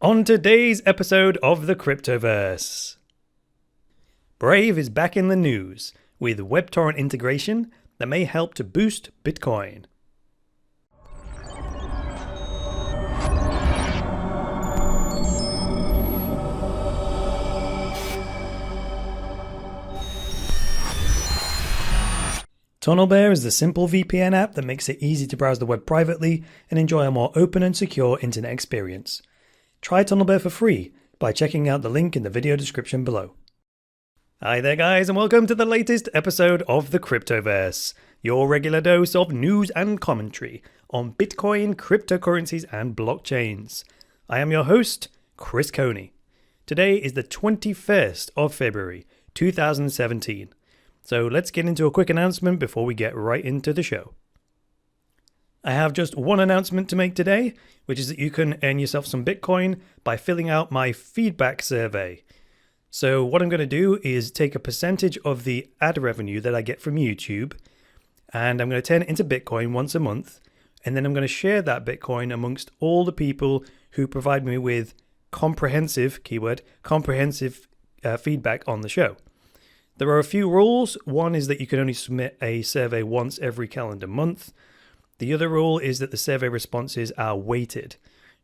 On today's episode of the Cryptoverse, Brave is back in the news with Webtorrent integration that may help to boost Bitcoin. TunnelBear is the simple VPN app that makes it easy to browse the web privately and enjoy a more open and secure internet experience. Try TunnelBear for free by checking out the link in the video description below. Hi there guys, and welcome to the latest episode of the Cryptoverse, your regular dose of news and commentary on Bitcoin, cryptocurrencies and blockchains. I am your host, Chris Coney. Today is the 21st of February 2017. So let's get into a quick announcement before we get right into the show. I have just one announcement to make today, which is that you can earn yourself some Bitcoin by filling out my feedback survey. So what I'm going to do is take a percentage of the ad revenue that I get from YouTube, and I'm going to turn it into Bitcoin once a month, and then I'm going to share that Bitcoin amongst all the people who provide me with comprehensive feedback on the show. There are a few rules. One is that you can only submit a survey once every calendar month. The other rule is that the survey responses are weighted.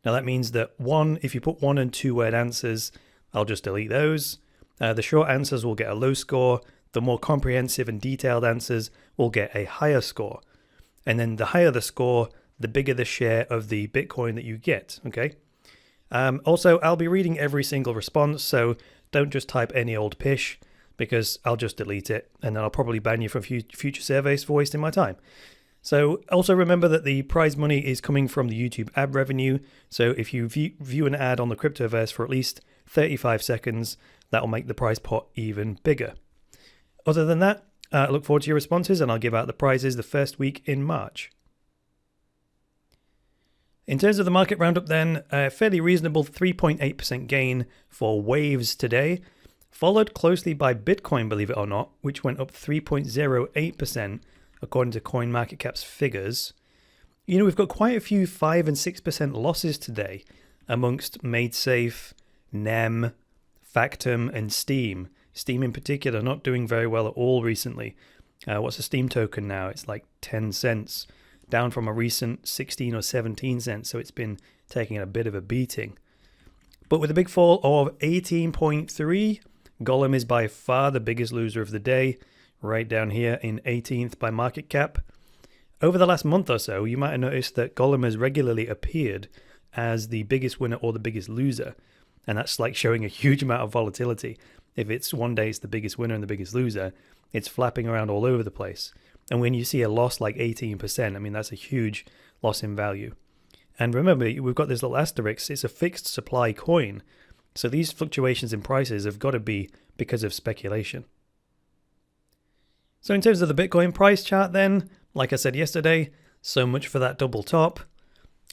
Now that means that if you put 1 and 2 word answers, I'll just delete those. The short answers will get a low score. The more comprehensive and detailed answers will get a higher score. And then the higher the score, the bigger the share of the Bitcoin that you get, okay? Also, I'll be reading every single response, so don't just type any old pish, because I'll just delete it, and then I'll probably ban you from future surveys for wasting my time. So also remember that the prize money is coming from the YouTube ad revenue. So if you view an ad on the Cryptoverse for at least 35 seconds, that will make the prize pot even bigger. Other than that, I look forward to your responses, and I'll give out the prizes the first week in March. In terms of the market roundup then, a fairly reasonable 3.8% gain for Waves today, followed closely by Bitcoin, believe it or not, which went up 3.08%. According to CoinMarketCap's figures. We've got quite a few 5 and 6% losses today amongst MadeSafe, NEM, Factom, and Steem. Steem in particular not doing very well at all recently. What's a Steem token now? It's like 10 cents, down from a recent 16 or 17 cents, so it's been taking a bit of a beating. But with a big fall of 18.3, Golem is by far the biggest loser of the day, right down here in 18th by market cap. Over the last month or so, you might have noticed that Golem has regularly appeared as the biggest winner or the biggest loser, and that's like showing a huge amount of volatility. If it's one day it's the biggest winner and the biggest loser, it's flapping around all over the place. And when you see a loss like 18%, I mean, that's a huge loss in value. And remember, we've got this little asterisk, it's a fixed supply coin, so these fluctuations in prices have got to be because of speculation. So in terms of the Bitcoin price chart then, like I said yesterday, so much for that double top.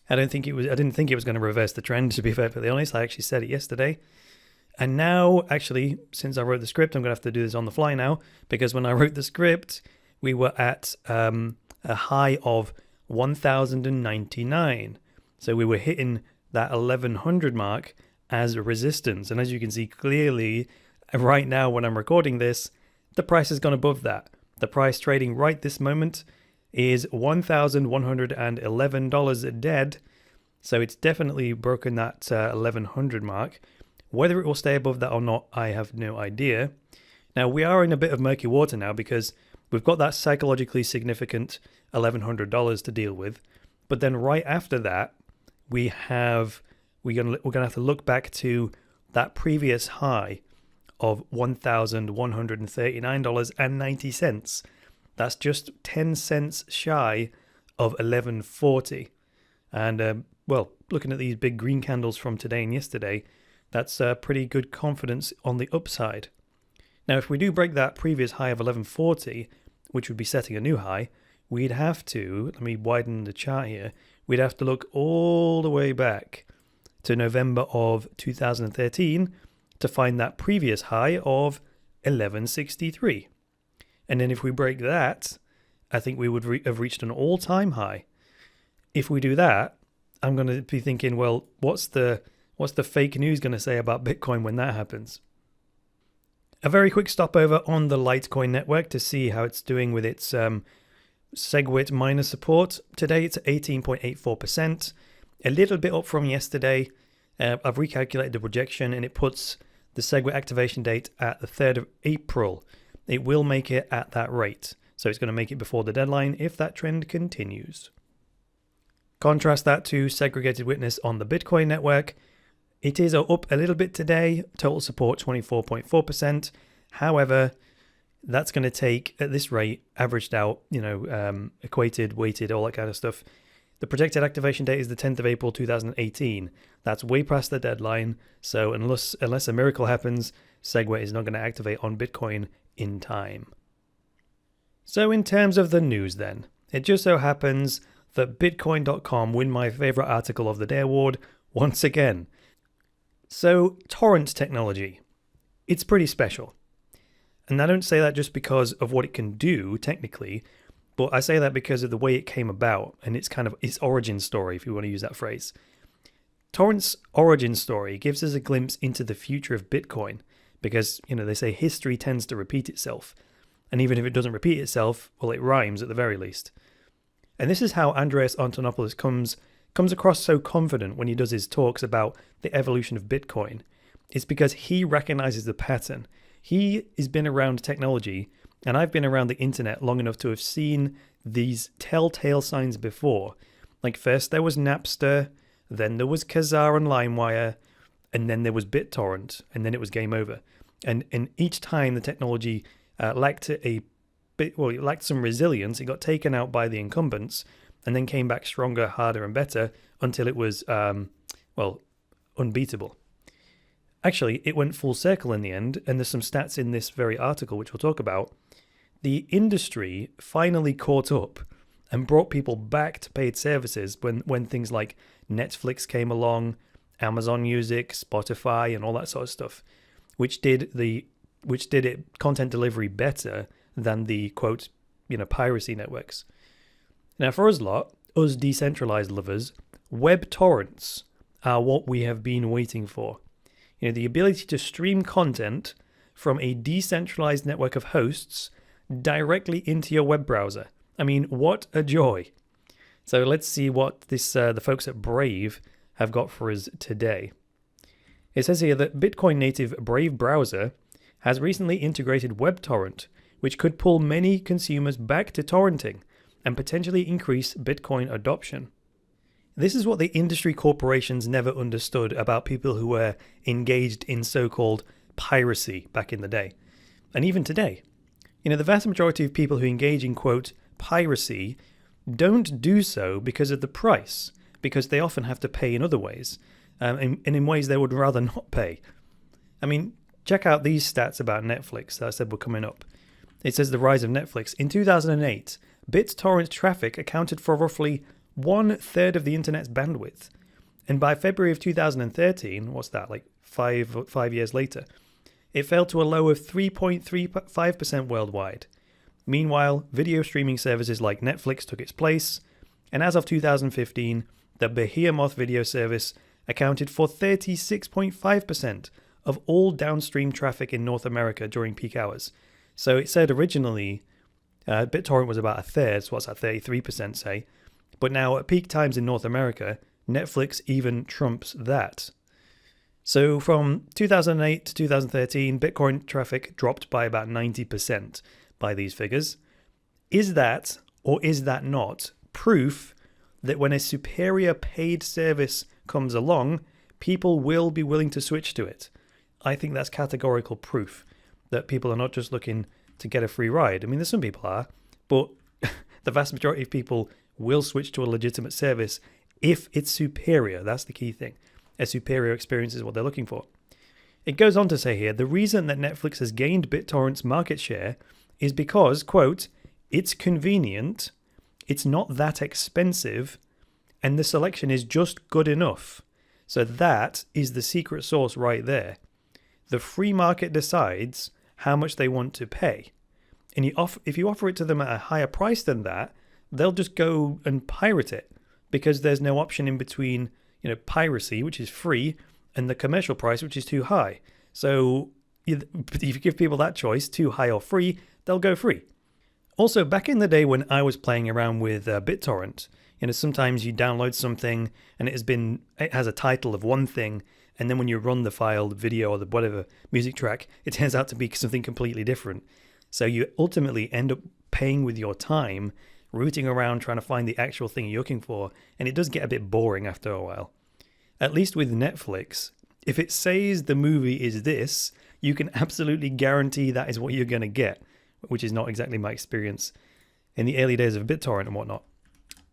I didn't think it was going to reverse the trend, to be perfectly honest. I actually said it yesterday. And now, actually, since I wrote the script, I'm going to have to do this on the fly now, because when I wrote the script, we were at a high of 1,099. So we were hitting that 1,100 mark as a resistance. And as you can see clearly, right now when I'm recording this, the price has gone above that. The price trading right this moment is $1,111 dead. So it's definitely broken that 1,100 mark. Whether it will stay above that or not, I have no idea. Now we are in a bit of murky water now because we've got that psychologically significant $1,100 to deal with. But then right after that, we're gonna have to look back to that previous high of $1,139.90. That's just 10 cents shy of 1140. And looking at these big green candles from today and yesterday, that's pretty good confidence on the upside. Now, if we do break that previous high of 1140, which would be setting a new high, we'd have to, let me widen the chart here, we'd have to look all the way back to November of 2013 to find that previous high of 1163. And then if we break that, I think we would have reached an all-time high. If we do that, I'm going to be thinking, well, what's the What's the fake news going to say about Bitcoin when that happens? A very quick stopover on the Litecoin network to see how it's doing with its SegWit miner support. Today it's at 18.84%, a little bit up from yesterday. I've recalculated the projection and it puts the SegWit activation date at the 3rd of April. It will make it at that rate, so it's going to make it before the deadline if that trend continues. Contrast that to segregated witness on the Bitcoin network. It is up a little bit today, total support 24.4%. However, that's going to take, at this rate, averaged out, equated, weighted, all that kind of stuff. The projected activation date is the 10th of April 2018. That's way past the deadline, so unless a miracle happens, SegWit is not going to activate on Bitcoin in time. So in terms of the news then, it just so happens that Bitcoin.com win my favorite article of the day award once again. So, torrent technology, it's pretty special. And I don't say that just because of what it can do, technically, but I say that because of the way it came about and its kind of its origin story, if you want to use that phrase. Torrent's origin story gives us a glimpse into the future of Bitcoin because, they say history tends to repeat itself. And even if it doesn't repeat itself, well, it rhymes at the very least. And this is how Andreas Antonopoulos comes across so confident when he does his talks about the evolution of Bitcoin. It's because he recognizes the pattern. He has been around technology, and I've been around the internet long enough to have seen these telltale signs before. Like first there was Napster, then there was Kazaa and LimeWire, and then there was BitTorrent, and then it was game over. And each time the technology lacked some resilience, it got taken out by the incumbents, and then came back stronger, harder, and better until it was, unbeatable. Actually, it went full circle in the end, and there's some stats in this very article, which we'll talk about. The industry finally caught up and brought people back to paid services when things like Netflix came along, Amazon Music, Spotify, and all that sort of stuff, which did it content delivery better than the quote, piracy networks. Now, for us decentralized lovers, web torrents are what we have been waiting for. The ability to stream content from a decentralized network of hosts directly into your web browser. I mean, what a joy. So let's see what the folks at Brave have got for us today. It says here that Bitcoin native Brave browser has recently integrated Webtorrent, which could pull many consumers back to torrenting and potentially increase Bitcoin adoption. This is what the industry corporations never understood about people who were engaged in so-called piracy back in the day. And even today. The vast majority of people who engage in, quote, piracy don't do so because of the price, because they often have to pay in other ways, and in ways they would rather not pay. I mean, check out these stats about Netflix that I said were coming up. It says the rise of Netflix. In 2008, BitTorrent traffic accounted for roughly 1/3 of the internet's bandwidth. And by February of 2013, what's that, like five years later, it fell to a low of 3.35% worldwide. Meanwhile, video streaming services like Netflix took its place, and as of 2015, the behemoth video service accounted for 36.5% of all downstream traffic in North America during peak hours. So it said originally BitTorrent was about 1/3, so what's that, 33% say? But now at peak times in North America, Netflix even trumps that. So from 2008 to 2013, Bitcoin traffic dropped by about 90% by these figures. Is that, or is that not, proof that when a superior paid service comes along, people will be willing to switch to it? I think that's categorical proof that people are not just looking to get a free ride. I mean, there's some people are, but the vast majority of people will switch to a legitimate service if it's superior. That's the key thing. A superior experience is what they're looking for. It goes on to say here, the reason that Netflix has gained BitTorrent's market share is because, quote, it's convenient, it's not that expensive, and the selection is just good enough. So that is the secret sauce right there. The free market decides how much they want to pay. And if you offer it to them at a higher price than that, they'll just go and pirate it because there's no option in between, piracy, which is free, and the commercial price, which is too high. So if you give people that choice, too high or free, they'll go free. Also, back in the day when I was playing around with BitTorrent, sometimes you download something and it has a title of one thing, and then when you run the file, the video, or the whatever music track, it turns out to be something completely different. So you ultimately end up paying with your time, rooting around trying to find the actual thing you're looking for, and it does get a bit boring after a while. At least with Netflix, if it says the movie is this, you can absolutely guarantee that is what you're going to get, which is not exactly my experience in the early days of BitTorrent and whatnot.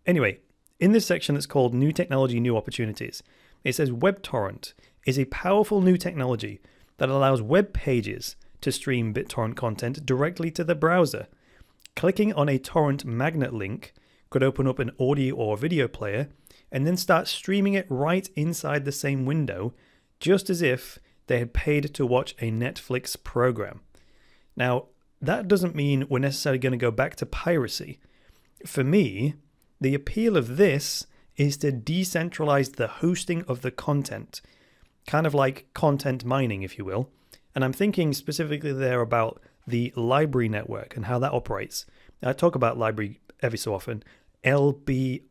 Anyway, in this section that's called New Technology, New Opportunities, it says Webtorrent is a powerful new technology that allows web pages to stream BitTorrent content directly to the browser. Clicking on a torrent magnet link could open up an audio or video player and then start streaming it right inside the same window, just as if they had paid to watch a Netflix program. Now, that doesn't mean we're necessarily going to go back to piracy. For me, the appeal of this is to decentralize the hosting of the content, kind of like content mining, if you will. And I'm thinking specifically there about the library network and how that operates. I talk about library every so often, lbry.io.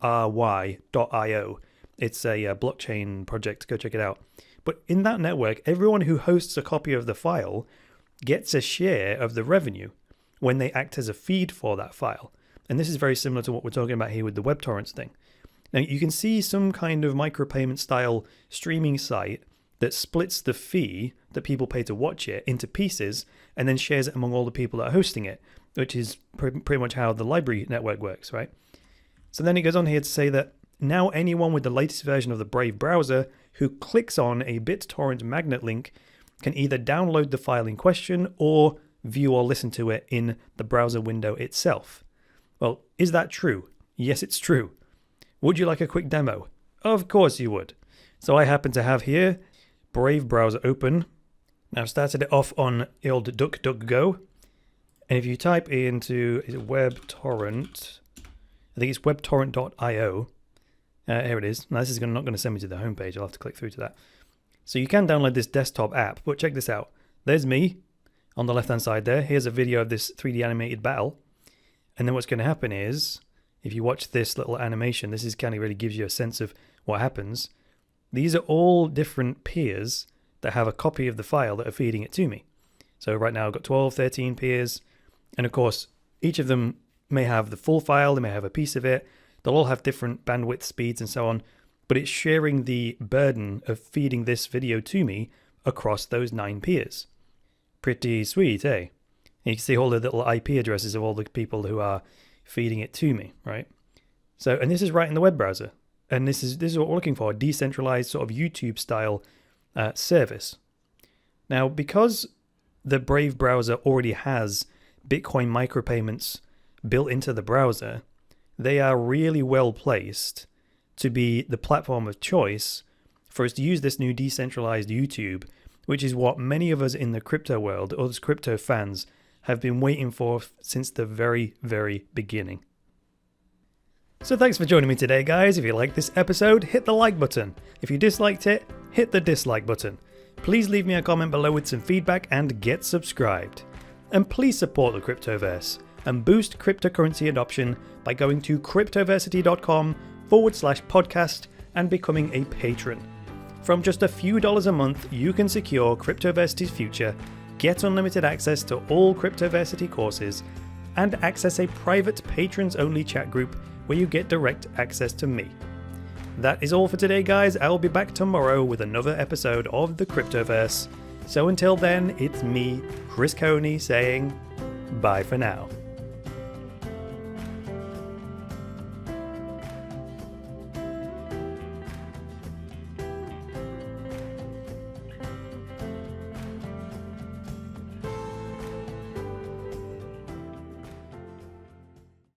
It's a blockchain project, go check it out. But in that network, everyone who hosts a copy of the file gets a share of the revenue when they act as a feed for that file. And this is very similar to what we're talking about here with the WebTorrents thing. Now, you can see some kind of micropayment style streaming site that splits the fee that people pay to watch it into pieces and then shares it among all the people that are hosting it, which is pretty much how the library network works, right? So then it goes on here to say that now anyone with the latest version of the Brave browser who clicks on a BitTorrent magnet link can either download the file in question or view or listen to it in the browser window itself. Well, is that true? Yes, it's true. Would you like a quick demo? Of course you would. So I happen to have here Brave browser open. Now I've started it off on the old DuckDuckGo. And if you type into WebTorrent, I think it's webtorrent.io. Here it is. Now this is not going to send me to the homepage. I'll have to click through to that. So you can download this desktop app, but check this out. There's me on the left-hand side there. Here's a video of this 3D animated battle. And then what's going to happen is, if you watch this little animation, this is kind of really gives you a sense of what happens. These are all different peers that have a copy of the file that are feeding it to me. So right now I've got 12, 13 peers. And of course, each of them may have the full file, they may have a piece of it. They'll all have different bandwidth speeds and so on. But it's sharing the burden of feeding this video to me across those 9 peers. Pretty sweet, eh? And you can see all the little IP addresses of all the people who are feeding it to me, right? So, and this is right in the web browser. And this is what we're looking for, a decentralized sort of YouTube style service. Now, because the Brave browser already has Bitcoin micropayments built into the browser, they are really well placed to be the platform of choice for us to use this new decentralized YouTube, which is what many of us in the crypto world, us crypto fans, have been waiting for since the very, very beginning. So thanks for joining me today, guys. If you liked this episode, hit the like button. If you disliked it, hit the dislike button. Please leave me a comment below with some feedback and get subscribed. And please support the Cryptoverse and boost cryptocurrency adoption by going to cryptoversity.com/podcast and becoming a patron. From just a few dollars a month, you can secure Cryptoversity's future, get unlimited access to all Cryptoversity courses, and access a private patrons-only chat group where you get direct access to me. That is all for today, guys. I will be back tomorrow with another episode of the Cryptoverse. So until then, it's me, Chris Coney, saying bye for now.